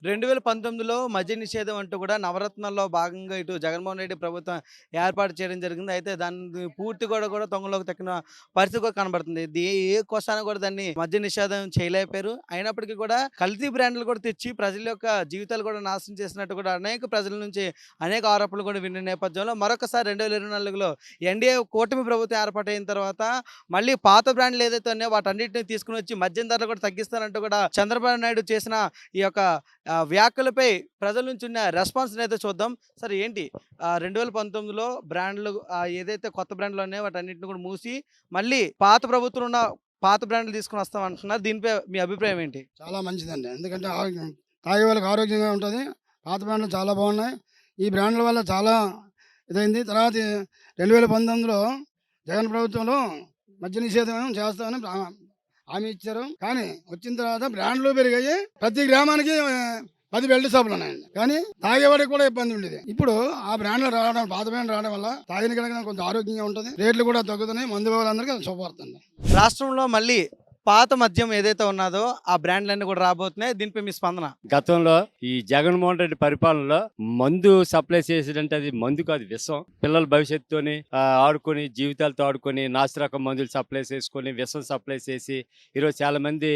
2019లో మద్య నిషేధం అంటూ కూడా నవరత్నాల్లో భాగంగా ఇటు జగన్మోహన్ రెడ్డి ప్రభుత్వం ఏర్పాటు చేయడం జరిగింది. అయితే దాన్ని పూర్తి కూడా తొంగలోకి తక్కిన పరిస్థితి కూడా కనబడుతుంది. ఏ కోసాన కూడా దాన్ని మద్య నిషేధం చేయలేకపోయారు. అయినప్పటికీ కూడా కల్తీ బ్రాండ్‌లు కూడా తెచ్చి ప్రజల యొక్క జీవితాలు కూడా నాశనం చేసినట్టు కూడా అనేక ప్రజల నుంచి అనేక ఆరోపణలు కూడా విన్న నేపథ్యంలో మరొకసారి 2024లో ఎన్‌డీఏ కూటమి ప్రభుత్వం ఏర్పాటైన తర్వాత మళ్ళీ పాత బ్రాండ్‌లు ఏదైతే ఉన్నాయో వాటన్నిటిని తీసుకొనొచ్చి మద్యం ధరలు కూడా తగ్గిస్తానంటూ కూడా చంద్రబాబు నాయుడు చేసిన ఈ యొక్క వ్యాఖ్యలపై ప్రజల నుంచి ఉన్న రెస్పాన్స్‌నైతే చూద్దాం. సరే ఏంటి 2019లో బ్రాండ్‌లు ఏదైతే కొత్త బ్రాండ్‌లు ఉన్నాయో వాటన్నిటిని కూడా మూసి, మళ్ళీ పాత ప్రభుత్వం ఉన్న పాత బ్రాండ్‌లు తీసుకొని వస్తాం అంటున్నారు. దీనిపై మీ అభిప్రాయం ఏంటి? చాలా మంచిదండి. ఎందుకంటే తాగే వాళ్ళకి ఆరోగ్యంగా ఉంటది. పాత బ్రాండ్‌లు చాలా బాగున్నాయి. ఈ బ్రాండ్‌ల వల్ల చాలా ఇదైంది. తర్వాత 2019లో జగన్ ప్రభుత్వంలో మద్య నిషేధం చేస్తామని హామీ ఇచ్చారు. కానీ వచ్చిన తర్వాత బ్రాండ్‌లు పెరిగాయి. ప్రతి గ్రామానికి 10 బెల్ట్ షాపులున్నాయండి. కానీ తాగేవాడికి కూడా ఇబ్బంది ఉండేది. ఇప్పుడు ఆ బ్రాండ్‌లు రావడం, పాత బ్రాండ్‌లు రావడం వల్ల తాగిన కాడికి కొంచెం ఆరోగ్యంగా ఉంటది. రేట్లు కూడా తగ్గుతున్నాయి. మందు వాళ్ళందరికీ అది శుభవార్తండి. రాష్ట్రంలో మళ్ళీ పాత మద్యం ఏదైతే ఉన్నాదో ఆ బ్రాండ్‌లన్నీ కూడా రాబోతున్నాయి. దీనిపై మీ స్పందన? గతంలో ఈ జగన్మోహన్ రెడ్డి పరిపాలనలో మందు సప్లై చేసేదంటే అది మందు కాదు, విషం. పిల్లల భవిష్యత్తుతోని ఆడుకొని, జీవితాలతో ఆడుకొని నాసిరకం మందులు సప్లై చేసుకొని విషం సప్లై చేసి ఈరోజు చాలా మంది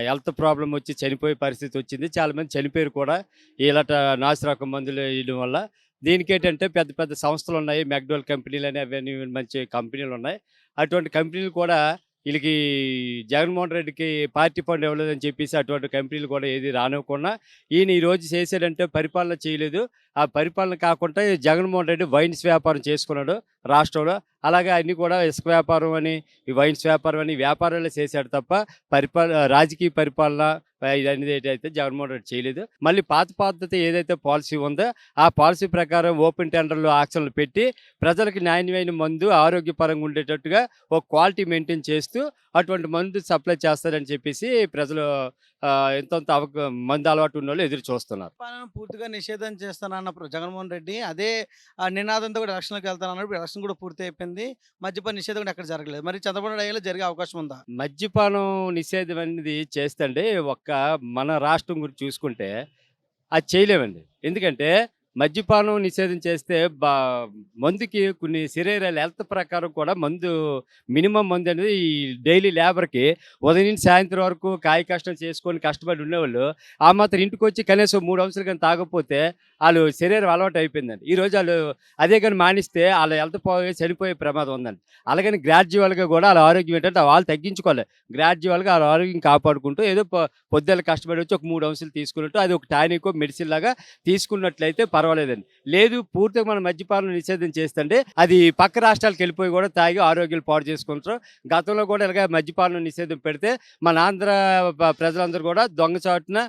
హెల్త్ ప్రాబ్లం వచ్చి చనిపోయే పరిస్థితి వచ్చింది. చాలా మంది చనిపోయారు కూడా ఇలాంటి నాసిరకం మందులు వేయడం వల్ల. దీనికి ఏంటంటే పెద్ద పెద్ద సంస్థలు ఉన్నాయి, మెక్డోల్ కంపెనీలు అని అవన్నీ మంచి కంపెనీలు ఉన్నాయి. అటువంటి కంపెనీలు కూడా వీళ్ళకి జగన్మోహన్ రెడ్డికి పార్టీ ఫండ్ ఇవ్వలేదని చెప్పేసి అటువంటి కంపెనీలు కూడా ఏది రానివ్వకుండా ఈయన ఈరోజు చేశాడంటే పరిపాలన చేయలేదు. ఆ పరిపాలన కాకుండా ఈ జగన్మోహన్ రెడ్డి వైన్స్ వ్యాపారం చేసుకున్నాడు రాష్ట్రంలో. అలాగే అన్ని కూడా ఇసుక వ్యాపారం అని, ఈ వైన్స్ వ్యాపారం అని వ్యాపారాలే చేశాడు తప్ప రాజకీయ పరిపాలన ఇదనేది అయితే జగన్మోహన్ రెడ్డి చేయలేదు. మళ్ళీ పాత పద్ధతి ఏదైతే పాలసీ ఉందో ఆ పాలసీ ప్రకారం ఓపెన్ టెండర్లు ఆక్షన్లు పెట్టి ప్రజలకు నాణ్యమైన మందు ఆరోగ్యపరంగా ఉండేటట్టుగా ఒక క్వాలిటీ మెయింటైన్ చేస్తూ అటువంటి మందు సప్లై చేస్తారని చెప్పేసి ప్రజలు ఎంతొంత మందు అలవాటు ఉన్న వాళ్ళు ఎదురు చూస్తున్నారు. పాలన పూర్తిగా నిషేధం చేస్తానన్న జగన్మోహన్ రెడ్డి అదే నినాదంతో కూడా ఎలక్షన్‌లోకి వెళ్తానన్నాడు. ఇప్పుడు ఎలక్షన్ కూడా పూర్తి అయిపోయింది. మద్యపాన నిషేధం కూడా ఎక్కడ జరగలేదు. మరి చంద్రబాబు నాయుడు హయాంలో జరిగే అవకాశం ఉందా? మద్యపానం నిషేధం అనేది చేస్తండి మన రాష్ట్రం గురించి చూసుకుంటే అది చేయలేమండి. ఎందుకంటే మద్యపానం నిషేధం చేస్తే మందుకి కొన్ని శరీరాల హెల్త్ ప్రకారం కూడా మందు మినిమం మందు అనేది ఈ డైలీ లేబర్కి ఉదయం నుంచి సాయంత్రం వరకు కాయ కష్టం చేసుకొని కష్టపడి ఉండేవాళ్ళు ఆ మాత్రం ఇంటికి వచ్చి కనీసం 3 అంశాలు కానీ తాగకపోతే వాళ్ళు శరీరం అలవాటు అయిపోయిందండి. ఈరోజు వాళ్ళు అదే కానీ మానిస్తే వాళ్ళ హెల్త్ పోయి చనిపోయే ప్రమాదం ఉందండి. అలాగని గ్రాడ్యువల్గా కూడా వాళ్ళ ఆరోగ్యం ఏంటంటే వాళ్ళు తగ్గించుకోవాలి. గ్రాడ్యువల్గా వాళ్ళ ఆరోగ్యం కాపాడుకుంటూ ఏదో పొద్దున్న కష్టపడి వచ్చి ఒక 3 అంశాలు తీసుకున్నట్టు అది ఒక టానిక్ మెడిసిన్ లాగా తీసుకున్నట్లయితే పర్వాలేదండి. లేదు పూర్తిగా మనం మద్యపానం నిషేధం చేస్తుంటే అది పక్క రాష్ట్రాలకు వెళ్ళిపోయి కూడా తాగి ఆరోగ్యాలు పాడు చేసుకుంటారు. గతంలో కూడా ఇలాగ మద్యపానం నిషేధం పెడితే మన ఆంధ్ర ప్రజలందరూ కూడా దొంగచాటున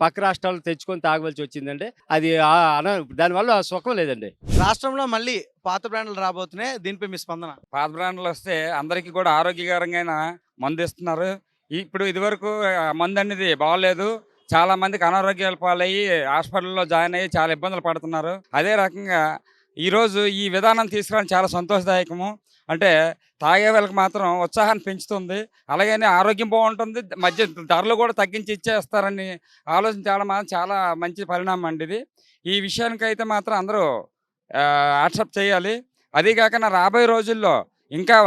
పక్క రాష్ట్రాలు తెచ్చుకొని తాగవలసి వచ్చిందండి. అది దానివల్ల సుఖం లేదండి. రాష్ట్రంలో మళ్ళీ పాత బ్రాండ్‌లు రాబోతున్నాయి. దీనిపై మీ స్పందన? పాత బ్రాండ్‌లు వస్తే అందరికీ కూడా ఆరోగ్యకరంగా మందు ఇస్తున్నారు. ఇప్పుడు ఇదివరకు మందు అనేది బాగోలేదు. చాలా మందికి అనారోగ్యాల పాలయ్యి హాస్పిటల్లో జాయిన్ అయ్యి చాలా ఇబ్బందులు పడుతున్నారు. అదే రకంగా ఈరోజు ఈ విధానం తీసుకురావడం చాలా సంతోషదాయకము. అంటే తాగే వాళ్ళకి మాత్రం ఉత్సాహాన్ని పెంచుతుంది. అలాగనే ఆరోగ్యం బాగుంటుంది. మధ్య ధరలు కూడా తగ్గించి ఇచ్చేస్తారని ఆలోచించడం మాత్రం చాలా మంచి పరిణామం అండి ఇది. ఈ విషయానికైతే మాత్రం అందరూ యాక్సెప్ట్ చేయాలి. అదీ కాకుండా రాబోయే రోజుల్లో ఇంకా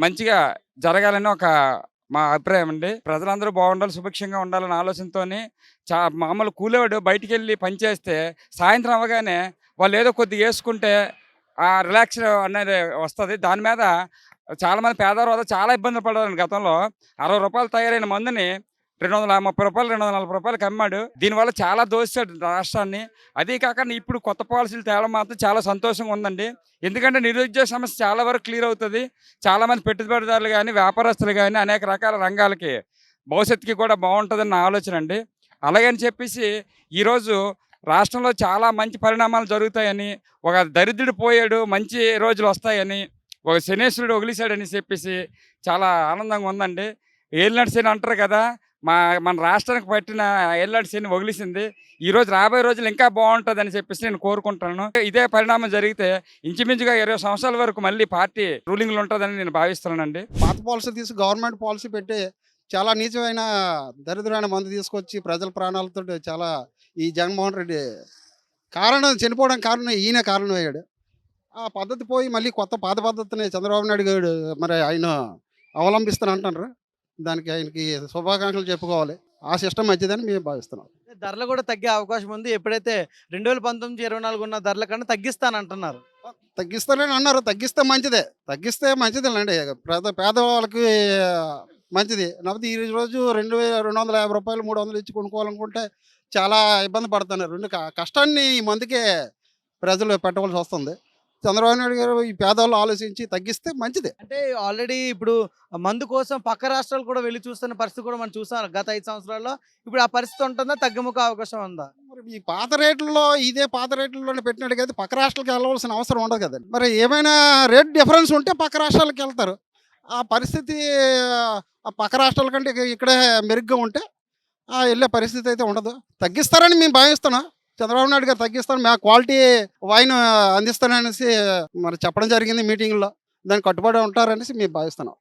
మంచిగా జరగాలని మా అభిప్రాయం అండి. ప్రజలందరూ బాగుండాలి, సుభిక్షంగా ఉండాలనే ఆలోచనతోని మామూలు కూలేవాడు బయటికి వెళ్ళి పనిచేస్తే సాయంత్రం అవ్వగానే వాళ్ళు ఏదో కొద్దిగా వేసుకుంటే ఆ రిలాక్స్ అనేది వస్తుంది. దాని మీద చాలామంది పేదవారు చాలా ఇబ్బందులు పడ్డారండి. గతంలో రూ. 60 తయారైన మందుని రూ. 230, రూ. 240 అమ్మాడు. దీనివల్ల చాలా దోశాడు రాష్ట్రాన్ని. అదీ కాకుండా ఇప్పుడు కొత్త పాలసీలు తేవడం మాత్రం చాలా సంతోషంగా ఉందండి. ఎందుకంటే నిరుద్యోగ సమస్య చాలా వరకు క్లియర్ అవుతుంది. చాలామంది పెట్టుబడిదారులు కానీ, వ్యాపారస్తులు కానీ అనేక రకాల రంగాలకి భవిష్యత్తుకి కూడా బాగుంటుందన్న ఆలోచన అండి. అలాగని చెప్పేసి ఈరోజు రాష్ట్రంలో చాలా మంచి పరిణామాలు జరుగుతాయని, ఒక దరిద్రుడు పోయాడు మంచి రోజులు వస్తాయని, ఒక శనేశ్వరుడు వగిలేశాడని చెప్పేసి చాలా ఆనందంగా ఉందండి. ఏలినాటి శని అంటారు కదా, మన రాష్ట్రానికి పట్టిన ఏలినాటి శని వగిలేసింది. ఈరోజు రాబోయే రోజులు ఇంకా బాగుంటుందని చెప్పేసి నేను కోరుకుంటున్నాను. ఇదే పరిణామం జరిగితే ఇంచుమించుగా 20 సంవత్సరాల వరకు మళ్ళీ పార్టీ రూలింగ్లో ఉంటుందని నేను భావిస్తున్నానండి. పాత పాలసీ గవర్నమెంట్ పాలసీ పెట్టి చాలా నీచమైన దరిద్రమైన మందు తీసుకొచ్చి ప్రజల ప్రాణాలతో చాలా ఈ జగన్మోహన్ రెడ్డి కారణం చనిపోవడానికి కారణం ఈయన కారణం అయ్యాడు. ఆ పద్ధతి పోయి మళ్ళీ కొత్త పాత పద్ధతిని చంద్రబాబు నాయుడు గారు మరి ఆయన అవలంబిస్తాను అంటున్నారు. దానికి ఆయనకి శుభాకాంక్షలు చెప్పుకోవాలి. ఆ సిస్టమ్ మంచిదని మేము భావిస్తున్నాం. ధరలు కూడా తగ్గే అవకాశం ఉంది. ఎప్పుడైతే 2019, 24 ఉన్న ధరల కన్నా తగ్గిస్తానంటున్నారు. తగ్గిస్తారని అన్నారు. తగ్గిస్తే మంచిదే. తగ్గిస్తే మంచిదేనండి. పేదవాళ్ళకి మంచిది. లేకపోతే ఈ రోజు 2,250 రూపాయలు 300 ఇచ్చి కొనుక్కోవాలనుకుంటే చాలా ఇబ్బంది పడుతున్నారు. కష్టాన్ని ఈ మందుకే ప్రజలు పెట్టవలసి వస్తుంది. చంద్రబాబు నాయుడు గారు ఈ పేదవాళ్ళు ఆలోచించి తగ్గిస్తే మంచిదే. అంటే ఆల్రెడీ ఇప్పుడు మందు కోసం పక్క రాష్ట్రాలు కూడా వెళ్ళి చూస్తున్న పరిస్థితి కూడా మనం చూసాం గత 5 సంవత్సరాల్లో. ఇప్పుడు ఆ పరిస్థితి ఉంటుందా? తగ్గుముఖ అవకాశం ఉందా? మరి ఈ పాత రేట్లలో ఇదే పాత రేట్లలోనే పెట్టినట్టుగా పక్క రాష్ట్రాలకు వెళ్ళవలసిన అవసరం ఉండదు కదండి. మరి ఏమైనా రేట్ డిఫరెన్స్ ఉంటే పక్క రాష్ట్రాలకు వెళ్తారు. ఆ పరిస్థితి ఆ పక్క రాష్ట్రాల కంటే ఇక్కడే మెరుగ్గా ఉంటే వెళ్ళే పరిస్థితి అయితే ఉండదు. తగ్గిస్తారని మేము భావిస్తున్నాం. చంద్రబాబు నాయుడు గారు తగ్గిస్తాను, మేము క్వాలిటీ వైన్ అందిస్తాననేసి మరి చెప్పడం జరిగింది మీటింగ్లో. దానికి కట్టుబడి ఉంటారనేసి మేము భావిస్తున్నాం.